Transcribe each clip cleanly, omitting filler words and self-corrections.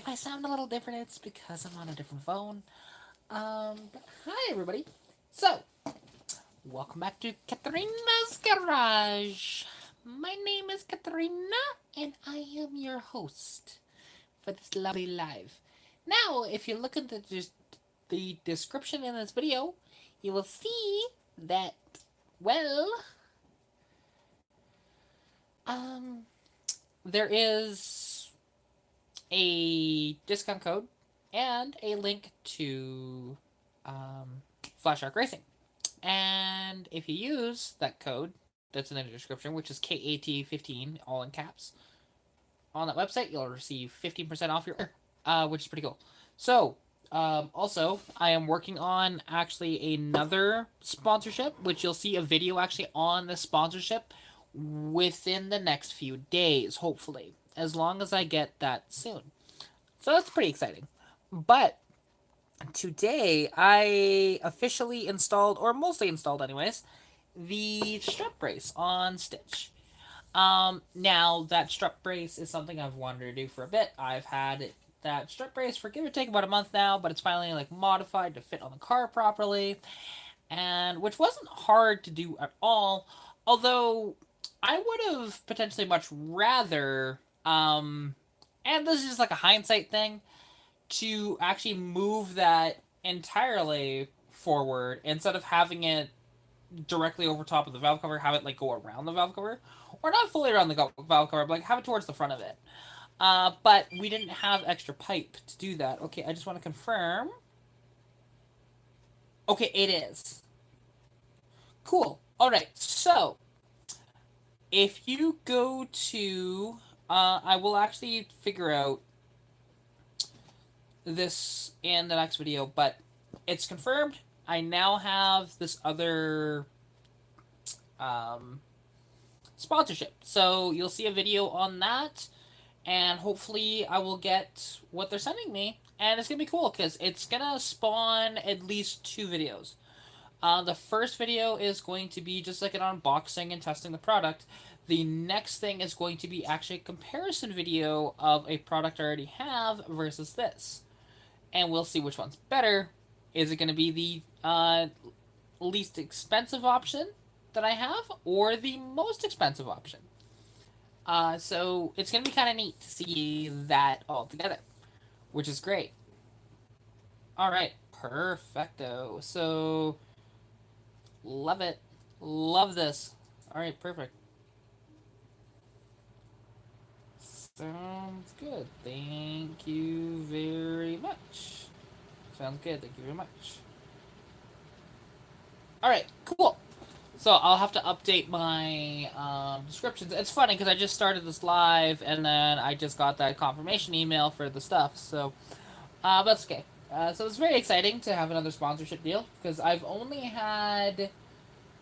if I sound a little different, it's because I'm on a different phone. But hi everybody. So, welcome back to Katarina's Garage. My name is Katarina, and I am your host for this lovely live. Now, if you look at the description in this video, you will see that, well, um, there is a discount code and a link to Flash Shark Racing. And if you use that code that's in the description, which is KAT15, all in caps, on that website, you'll receive 15% off your order, which is pretty cool. So, also, I am working on actually another sponsorship, which you'll see a video actually on the sponsorship within the next few days, hopefully, as long as I get that soon. So that's pretty exciting. But today, I officially installed, or mostly installed anyways, the strut brace on Stitch. Now that strut brace is something I've wanted to do for a bit. I've had that strut brace for give or take about a month now, but it's finally like modified to fit on the car properly, and which wasn't hard to do at all. Although I would have potentially much rather, and this is just like a hindsight thing, to actually move that entirely forward instead of having it directly over top of the valve cover, have it like go around the valve cover, or not fully around the valve cover, but like have it towards the front of it. But we didn't have extra pipe to do that. Okay, I just want to confirm. Okay, it is. Cool. All right, so if you go to, I will actually figure out this in the next video, but it's confirmed. I now have this other sponsorship. So you'll see a video on that, and hopefully I will get what they're sending me. And it's going to be cool because it's going to spawn at least 2 videos. The first video is going to be just like an unboxing and testing the product. The next thing is going to be actually a comparison video of a product I already have versus this. And we'll see which one's better. Is it going to be the least expensive option that I have, or the most expensive option? So it's going to be kind of neat to see that all together, which is great. All right, perfecto. So, love it. Love this. All right, perfect. Sounds good. Thank you very much. Sounds good. Thank you very much. All right, cool. So I'll have to update my descriptions. It's funny because I just started this live and then I just got that confirmation email for the stuff. So, but that's okay. So it's very exciting to have another sponsorship deal because I've only had.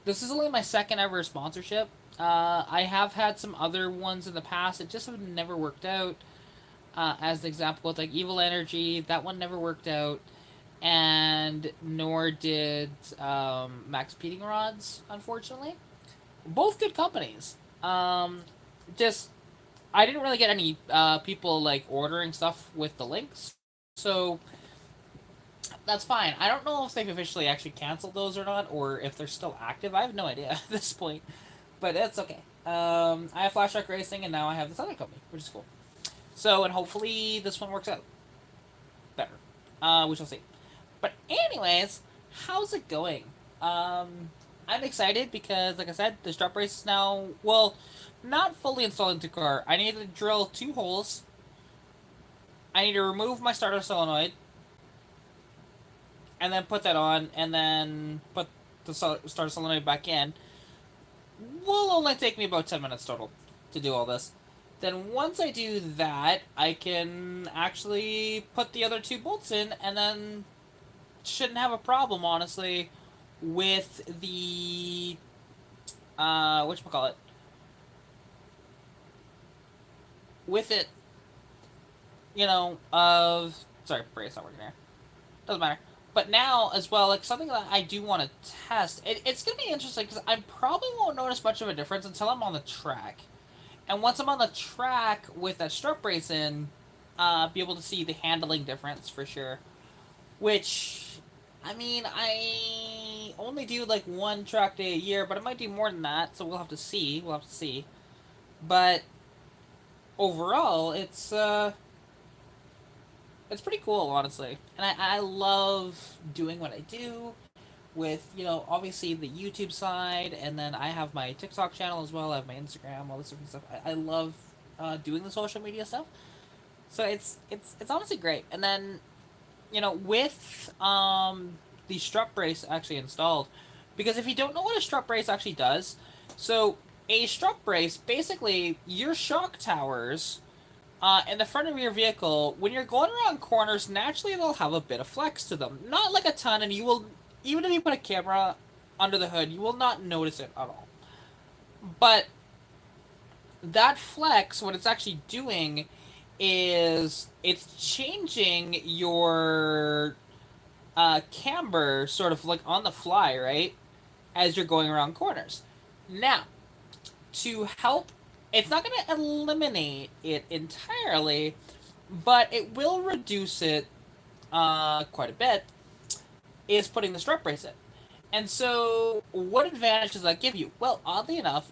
This is only my second ever sponsorship. I have had some other ones in the past. It just have never worked out. As an example, with like Evil Energy, that one never worked out, and nor did Max Peating Rods, unfortunately. Both good companies. Just I didn't really get any people like ordering stuff with the links, so that's fine. I don't know if they've officially actually canceled those or not, or if they're still active. I have no idea at this point, but it's okay. I have Flash Shark Racing, and now I have this other company, which is cool. So, and hopefully this one works out better. We shall see. But anyways, how's it going? I'm excited because, like I said, the strut brace is now, well, not fully installed into the car. I need to drill 2 holes. I need to remove my starter solenoid, and then put that on, and then put the starter solenoid back in. Will only take me about 10 minutes total to do all this. Then once I do that, I can actually put the other 2 bolts in, and then shouldn't have a problem, honestly, with the whatchamacallit, with it, sorry, brace not working here. Doesn't matter. But now, as well, like, something that I do want to test, it's going to be interesting, because I probably won't notice much of a difference until I'm on the track. And once I'm on the track with that strut brace in, be able to see the handling difference for sure. Which, I mean, I only do like one track day a year, but I might do more than that. So we'll have to see. We'll have to see. But overall, it's pretty cool, honestly. And I love doing what I do with, obviously the YouTube side, and then I have my TikTok channel as well. I have my Instagram, all this different stuff. I love doing the social media stuff. So it's honestly great. And then, with the strut brace actually installed, because if you don't know what a strut brace actually does, so a strut brace, basically your shock towers in the front of your vehicle, when you're going around corners, naturally they'll have a bit of flex to them. Not like a ton, and you will, even if you put a camera under the hood, you will not notice it at all. But that flex, what it's actually doing is it's changing your camber sort of like on the fly, right? As you're going around corners. Now, to help, it's not going to eliminate it entirely, but it will reduce it quite a bit, is putting the strut brace in. And so, what advantage does that give you? Well, oddly enough,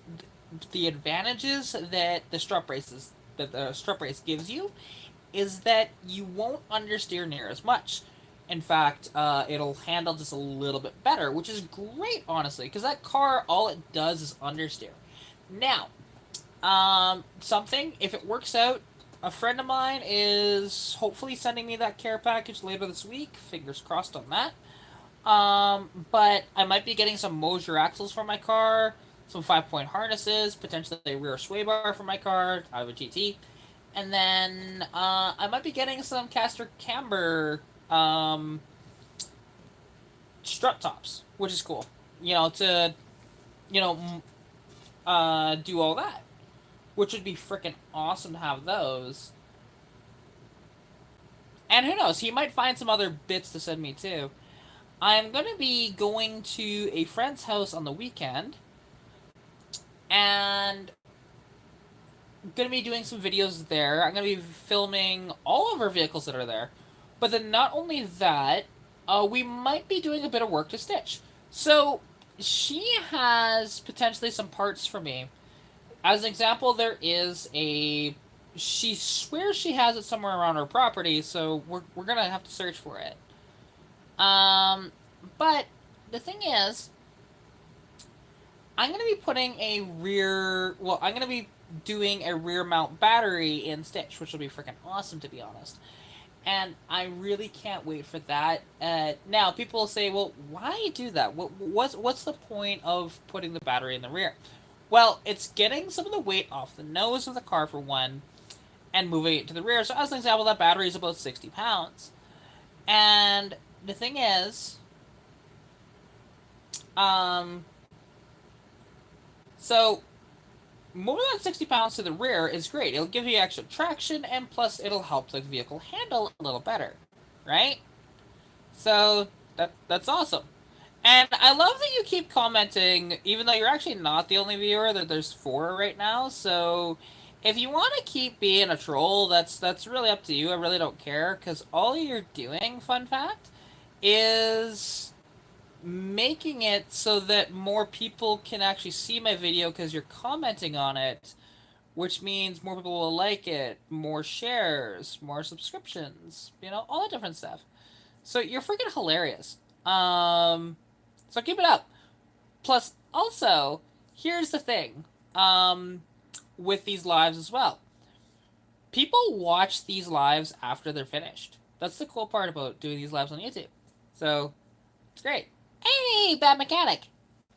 the advantages that the strut brace gives you is that you won't understeer near as much. In fact, it'll handle just a little bit better, which is great, honestly, because that car, all it does is understeer. Now, something, if it works out, a friend of mine is hopefully sending me that care package later this week. Fingers crossed on that. But I might be getting some Mosier axles for my car, some 5-point harnesses, potentially a rear sway bar for my car. I have a GT. And then I might be getting some caster camber strut tops, which is cool. To you know do all that, which would be freaking awesome to have those. And who knows, he might find some other bits to send me too. I'm gonna be going to a friend's house on the weekend, and gonna be doing some videos there. I'm gonna be filming all of our vehicles that are there. But then not only that, we might be doing a bit of work to stitch. So she has potentially some parts for me. As an example, there is a. She swears she has it somewhere around her property, so we're gonna have to search for it. Um, but the thing is, I'm gonna be putting a rear. Well, I'm gonna be doing a rear mount battery in Stitch, which will be freaking awesome, to be honest. And I really can't wait for that. Now, people will say, "Well, why do that? What's the point of putting the battery in the rear?" Well, it's getting some of the weight off the nose of the car for one, and moving it to the rear. So, as an example, that battery is about 60 pounds. And the thing is, um, so moving that 60 pounds to the rear is great. It'll give you extra traction, and plus it'll help the vehicle handle a little better, right? So that's awesome. And I love that you keep commenting, even though you're actually not the only viewer. There's 4 right now, so if you want to keep being a troll, that's really up to you. I really don't care, because all you're doing, fun fact, is making it so that more people can actually see my video because you're commenting on it, which means more people will like it, more shares, more subscriptions, all that different stuff. So you're freaking hilarious. So keep it up. Plus, also, here's the thing, with these lives as well. People watch these lives after they're finished. That's the cool part about doing these lives on YouTube. So, it's great. Hey, Bad Mechanic!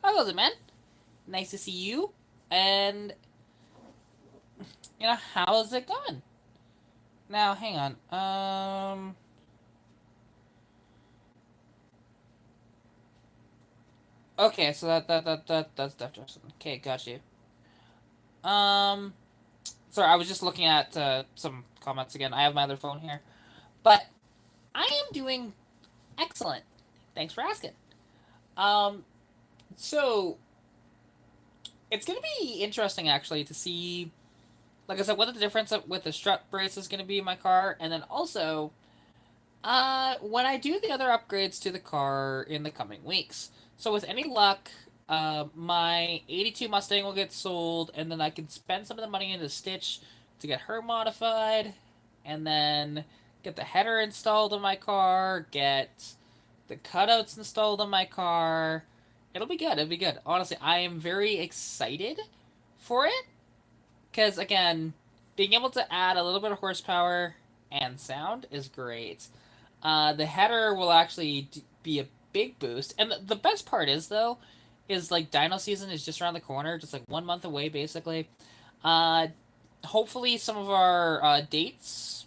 How goes it, man? Nice to see you. And, how's it going? Now, hang on. Okay, so that's Def Justin. Okay, got you. Um, Sorry, I was just looking at some comments again. I have my other phone here. But I am doing excellent. Thanks for asking. Um, so it's gonna be interesting actually to see like I said, what the difference with the strut brace is going to be in my car, and then also when I do the other upgrades to the car in the coming weeks. So with any luck, my '82 Mustang will get sold, and then I can spend some of the money into Stitch to get her modified, and then get the header installed in my car, get the cutouts installed in my car. It'll be good. It'll be good. Honestly, I am very excited for it because again, being able to add a little bit of horsepower and sound is great. The header will actually be a big boost, and the best part is though, is like dyno season is just around the corner, just like 1 month away basically. Uh, Hopefully some of our dates,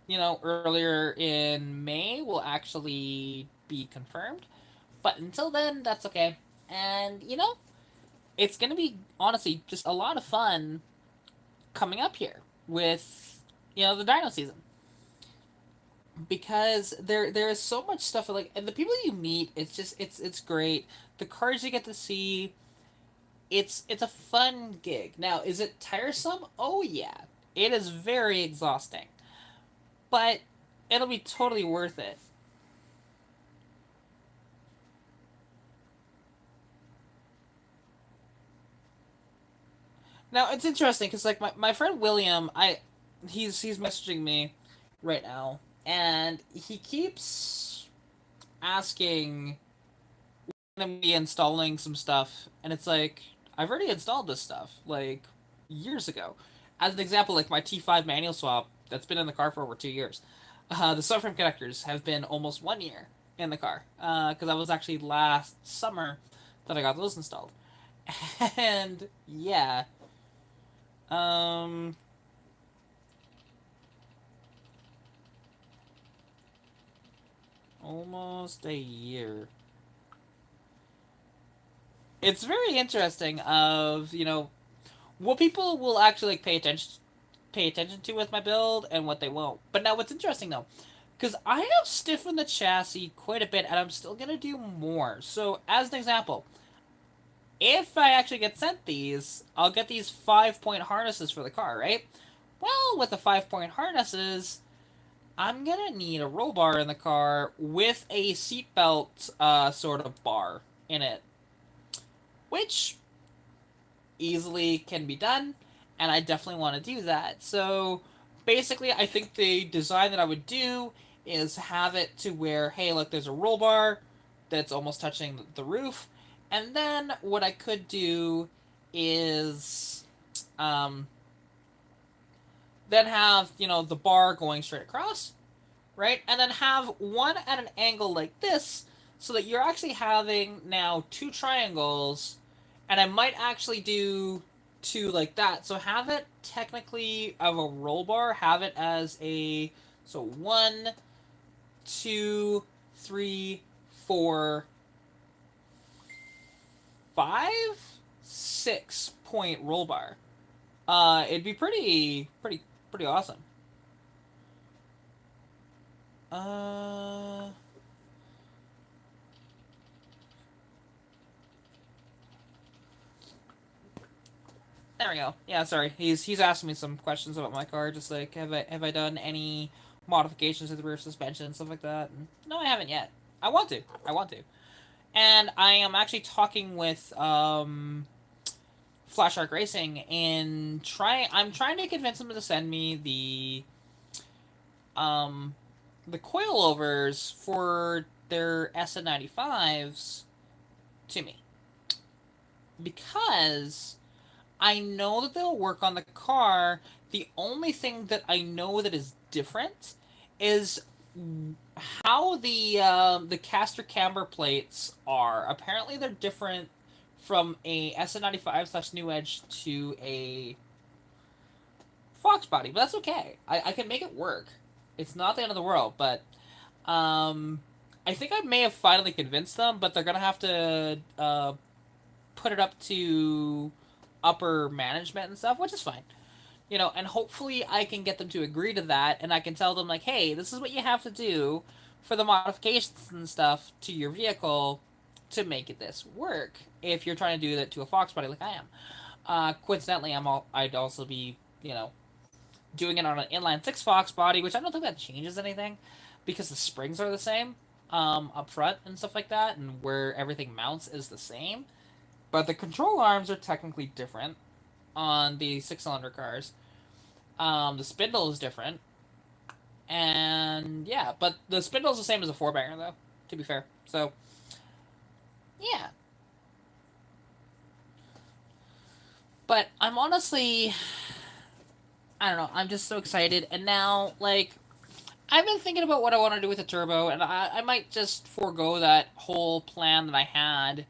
earlier in May will actually be confirmed. But until then, that's okay. And it's gonna be honestly just a lot of fun coming up here with the dyno season because there is so much stuff like and the people you meet it's great. The cars you get to see, it's a fun gig. Now, is it tiresome? Oh yeah, it is very exhausting, but it'll be totally worth it. Now it's interesting because like my friend William, he's messaging me right now, and he keeps asking when I'm installing some stuff, and it's like I've already installed this stuff like years ago. As an example, like my T5 manual swap that's been in the car for over 2 years. The subframe connectors have been almost 1 year in the car because that was actually last summer that I got those installed. And yeah, um, almost a year. It's very interesting of what people will actually like pay attention to with my build and what they won't. But now what's interesting though, because I have stiffened the chassis quite a bit and I'm still gonna do more. So as an example, if I actually get sent these, I'll get these 5-point harnesses for the car, right? Well, with the 5-point harnesses, I'm gonna need a roll bar in the car with a seatbelt sort of bar in it, which easily can be done, and I definitely want to do that. So basically, I think the design that I would do is have it to where, hey, look, there's a roll bar that's almost touching the roof, and then what I could do is um, then have the bar going straight across, right, and then have one at an angle like this, so that you're actually having now two triangles, and I might actually do two like that. So have it technically of a roll bar, have it as a so 1, 2, 3, 4, 5, 6-point roll bar. It'd be pretty awesome. Uh, There we go. Yeah, sorry. He's asking me some questions about my car, just like have I done any modifications to the rear suspension and stuff like that. And no, I haven't yet. I want to. I want to. And I am actually talking with Flash Shark Racing and I'm trying to convince them to send me um the coilovers for their SN95s to me because I know that they'll work on the car. The only thing that I know that is different is how the caster camber plates are. Apparently, they're different from a SN95 slash New Edge to a Fox body, but that's okay. I can make it work. It's not the end of the world, but um, I think I may have finally convinced them, but they're gonna have to put it up to upper management and stuff, which is fine. And hopefully I can get them to agree to that, and I can tell them, like, hey, this is what you have to do for the modifications and stuff to your vehicle to make this work if you're trying to do that to a Fox body like I am. Coincidentally, I'd also be you know, doing it on an inline six box body, which I don't think that changes anything because the springs are the same up front and stuff like that, and where everything mounts is the same. But the control arms are technically different on the six cylinder cars. The spindle is different, and yeah, but the spindle is the same as a four banger though. To be fair, so yeah. But I'm honestly, I don't know. I'm just so excited, and now like I've been thinking about what I want to do with the turbo, and I might just forego that whole plan that I had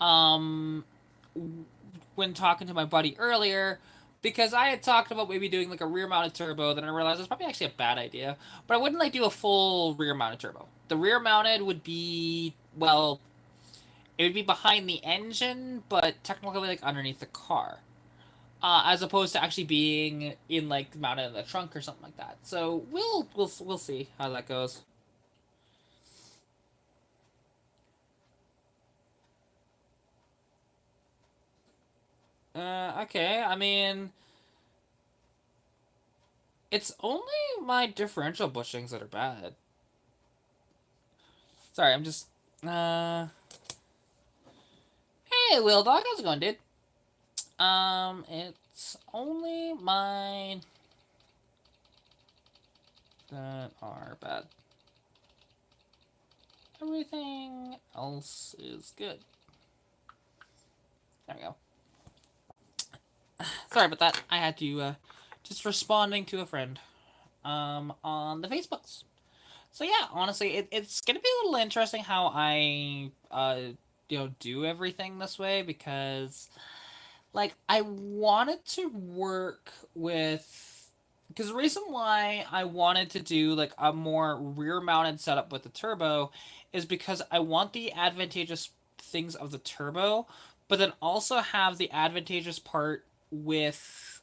um, when talking to my buddy earlier, because I had talked about maybe doing like a rear mounted turbo, then I realized it's probably actually a bad idea. But I wouldn't like do a full rear mounted turbo. The rear mounted would be, well, it would be behind the engine, but technically like underneath the car. As opposed to actually being in like mounted in the trunk or something like that. So we'll see how that goes. Okay. I mean, it's only my differential bushings that are bad. Sorry, I'm just. Hey, Wheel Dog, how's it going, dude? It's only mine that are bad. Everything else is good. There we go. Sorry about that. I had to just responding to a friend on the Facebooks. So yeah, honestly, it's gonna be a little interesting how I do everything this way because like I wanted to work with because the reason why I wanted to do like a more rear mounted setup with the turbo is because I want the advantageous things of the turbo, but then also have the advantageous part with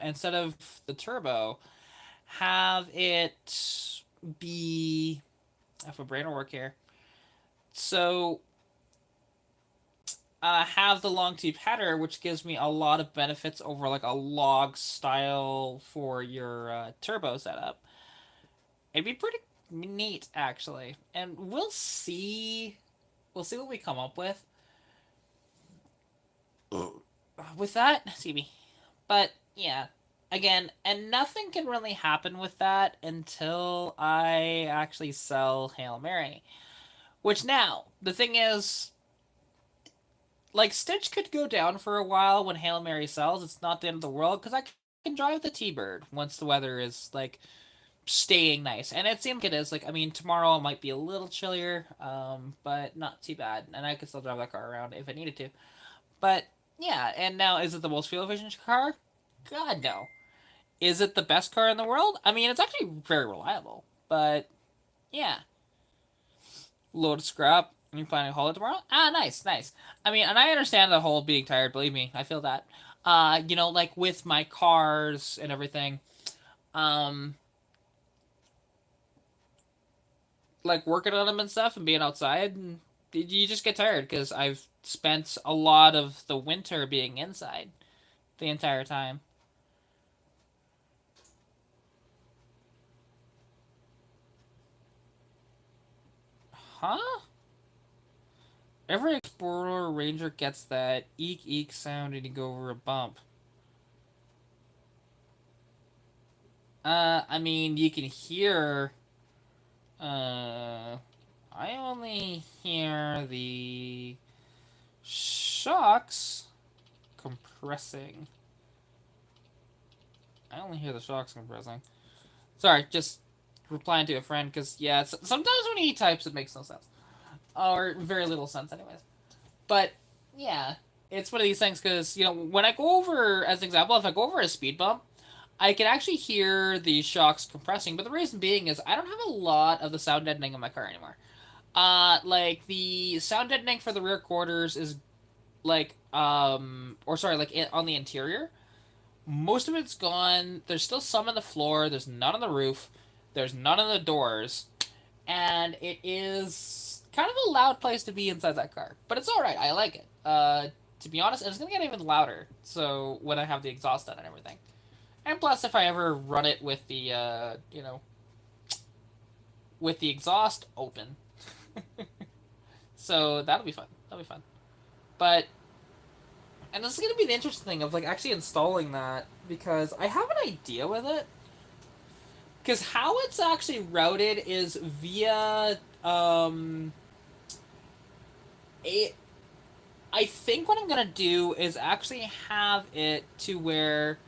instead of the turbo, have it be I have a brain to work here. So have the long tube header, which gives me a lot of benefits over like a log style for your turbo setup. It'd be pretty neat actually, and we'll see. We'll see what we come up with that. See me, but yeah. Again, and nothing can really happen with that until I actually sell Hail Mary. Which now, the thing is, like Stitch could go down for a while when Hail Mary sells. It's not the end of the world because I can drive the T-Bird once the weather is like staying nice, and it seems like it is. Like I mean, tomorrow it might be a little chillier, but not too bad, and I could still drive that car around if I needed to. But yeah, and now is it the most fuel efficient car? God no. Is it the best car in the world? I mean, it's actually very reliable, but yeah, load of scrap. Are you planning to haul it tomorrow? Ah, nice, nice. I mean, and I understand the whole being tired. Believe me, I feel that. Like with my cars and everything, um, like working on them and stuff and being outside, and you just get tired because I've spent a lot of the winter being inside the entire time. Huh? Every Explorer Ranger gets that eek eek sound when you go over a bump. I mean, you can hear. Uh, I only hear the shocks compressing. I only hear the shocks compressing. Sorry, just replying to a friend because yeah, sometimes when he types, it makes no sense or very little sense, anyways. But yeah, it's one of these things because when I go over, as an example, if I go over a speed bump, I can actually hear the shocks compressing. But the reason being is I don't have a lot of the sound deadening in my car anymore. Like the sound deadening for the rear quarters is like or sorry, like on the interior. Most of it's gone. There's still some on the floor. There's none on the roof. There's none on the doors, and it is kind of a loud place to be inside that car. But it's all right. I like it. To be honest, and it's gonna get even louder. So when I have the exhaust on and everything, And plus, if I ever run it with the with the exhaust open, so that'll be fun. That'll be fun. But and this is gonna be the interesting thing of like actually installing that because I have an idea with it. Because how it's actually routed is via a. I think what I'm gonna do is actually have it to where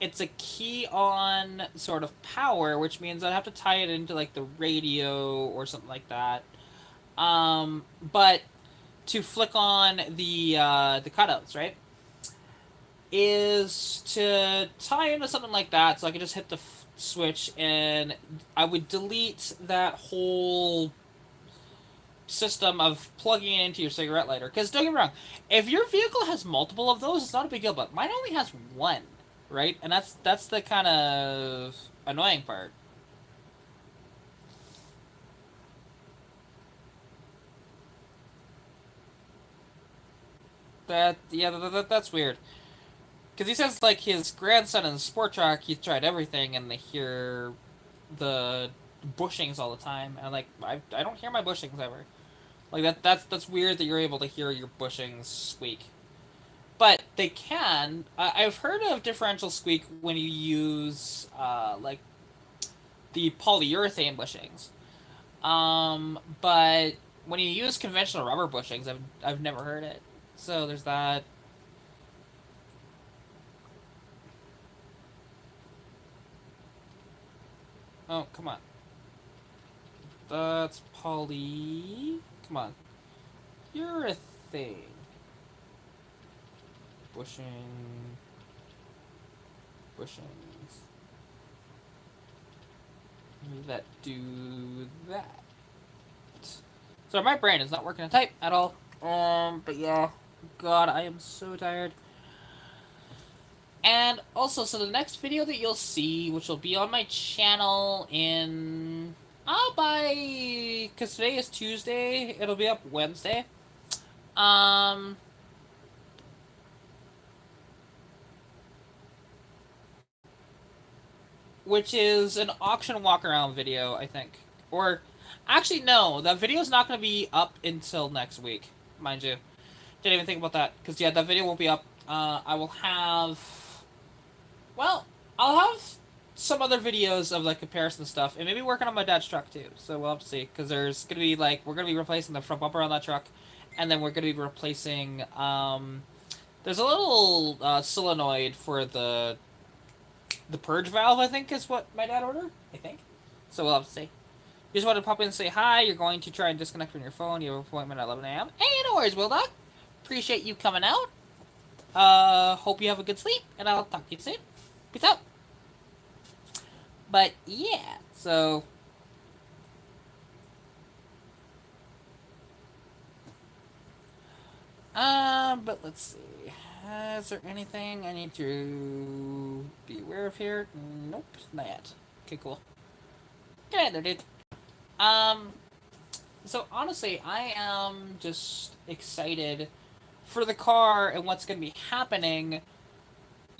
it's a key on sort of power, which means I'd have to tie it into like the radio or something like that. But to flick on the cutouts, right? Is to tie into something like that, so I could just hit the switch and I would delete that whole system of plugging it into your cigarette lighter. Because don't get me wrong, if your vehicle has multiple of those, it's not a big deal. But mine only has one, right? And that's the kind of annoying part. That's weird. Because he says like his grandson in the sport track, he's tried everything, and they hear the bushings all the time. And like I don't hear my bushings ever. Like that's weird that you're able to hear your bushings squeak. But they can. I've heard of differential squeak when you use like the polyurethane bushings. But when you use conventional rubber bushings, I've never heard it. So there's that. Oh, come on. That's poly. Come on. Urethane. Bushing. Bushings. That do that. So my brain is not working to type at all. But yeah. God, I am so tired. And also, so the next video that you'll see, which will be on my channel in... by... Because today is Tuesday, it'll be up Wednesday. Um... Which is an auction walk-around video, I think. Or... Actually, no. That video's not going to be up until next week, mind you. Didn't even think about that. Because, yeah, that video won't be up. I will have... Well, I'll have some other videos of like comparison stuff, and maybe working on my dad's truck too. So we'll have to see, because there's gonna be like we're gonna be replacing the front bumper on that truck, and then we're gonna be replacing there's a little solenoid for the purge valve. I think is what my dad ordered. I think. So we'll have to see. You just wanted to pop in and say hi. You're going to try and disconnect from your phone. You have an appointment at 11 a.m. Hey, no worries, Will Dog. Appreciate you coming out. Hope you have a good sleep, and I'll talk to you soon. Peace out. But yeah, so but let's see. Is there anything I need to be aware of here? Nope, not yet. Okay, cool. Get out there, dude. Um, so honestly, I am just excited for the car and what's gonna be happening.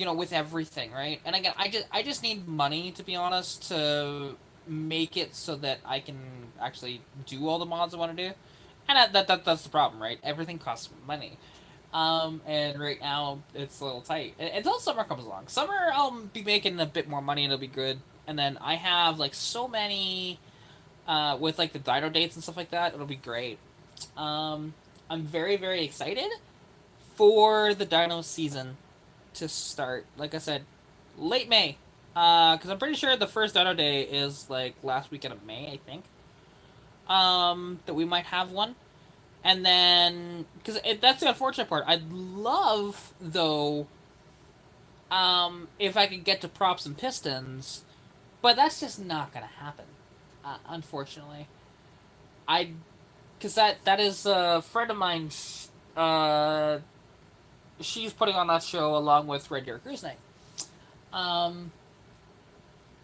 With everything, right? And again, I just need money to be honest to make it so that I can actually do all the mods I want to do. And that's the problem, right? Everything costs money. And right now it's a little tight until summer comes along. Summer, I'll be making a bit more money and it'll be good. And then I have like so many, with like the dyno dates and stuff like that. It'll be great. Um, I'm very very excited for the dyno season to start. Like I said, late May. Because I'm pretty sure the first dyno day is like last weekend of May, I think. That we might have one. And then, because that's the unfortunate part. I'd love, though, if I could get to props and pistons, but that's just not gonna happen, unfortunately. I, because that is a friend of mine. Uh, she's putting on that show along with Red Deer Cruise Night, um,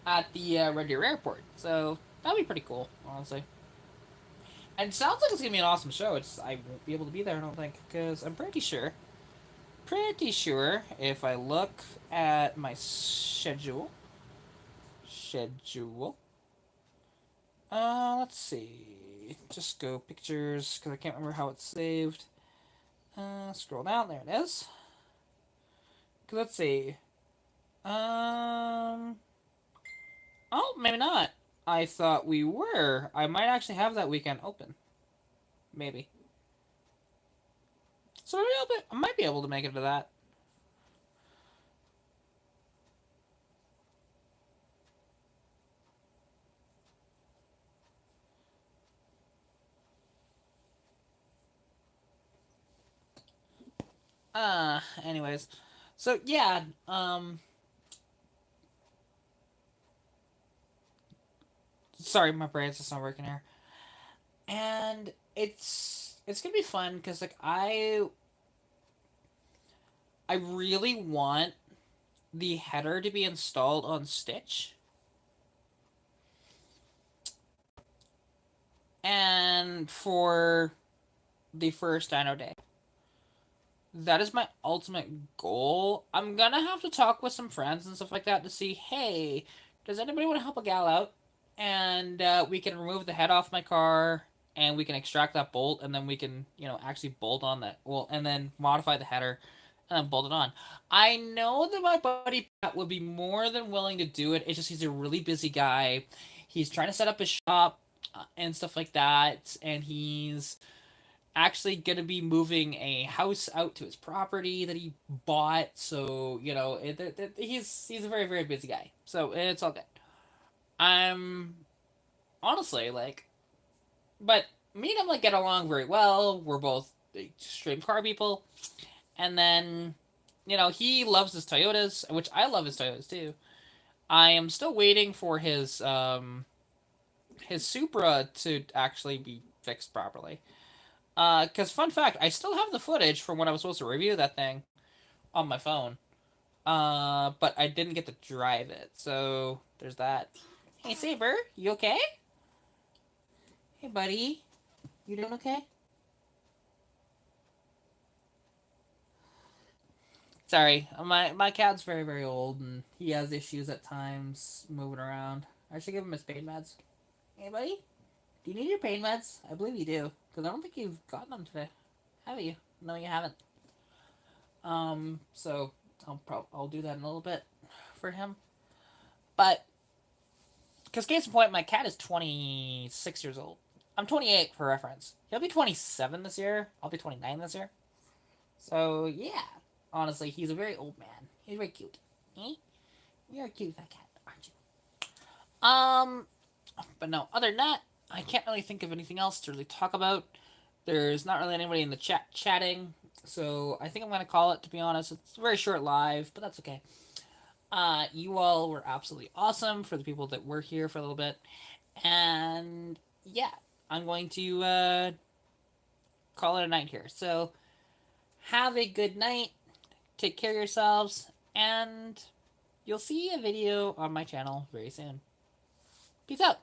at the Red Deer Airport. So that'd be pretty cool, honestly. And it sounds like it's gonna be an awesome show. I won't be able to be there, I don't think, because I'm pretty sure if I look at my schedule, let's see. Just go pictures because I can't remember how it's saved. Scroll down. There it is. Let's see. Oh, maybe not. I thought we were. I might actually have that weekend open. Maybe. So I might be able to make it to that. Anyways. So yeah, sorry, my brain's just not working here. And it's gonna be fun because like I really want the header to be installed on Stitch. And for the first Dino Day. That is my ultimate goal. I'm gonna have to talk with some friends and stuff like that to see, hey, does anybody want to help a gal out? And we can remove the head off my car, and we can extract that bolt, and then we can, actually bolt on that. Well, and then modify the header, and then bolt it on. I know that my buddy Pat would be more than willing to do it. It's just he's a really busy guy. He's trying to set up his shop and stuff like that, and he's actually going to be moving a house out to his property that he bought. So he's a very very busy guy. So it's all good. I'm honestly like, but me and him like get along very well. We're both extreme car people, and then he loves his Toyotas, which I love his Toyotas too. I am still waiting for his Supra to actually be fixed properly. Because fun fact, I still have the footage from when I was supposed to review that thing on my phone. But I didn't get to drive it, so there's that. Hey, Saber, you okay? Hey, buddy, you doing okay? Sorry, my cat's very very old and he has issues at times moving around. I should give him his pain meds. Hey, buddy, do you need your pain meds? I believe you do, because I don't think you've gotten them today, have you? No, you haven't. So I'll do that in a little bit for him. But because case in point, my cat is 26 years old. I'm 28 for reference. He'll be 27 this year. I'll be 29 this year. So yeah, honestly, he's a very old man. He's very cute. Eh? You're a cute fat cat, aren't you? But no. Other than that, I can't really think of anything else to really talk about. There's not really anybody in the chat chatting, so I think I'm gonna call it. To be honest, it's a very short live, but that's okay. You all were absolutely awesome for the people that were here for a little bit, and yeah, I'm going to call it a night here. So have a good night. Take care of yourselves, and you'll see a video on my channel very soon. Peace out.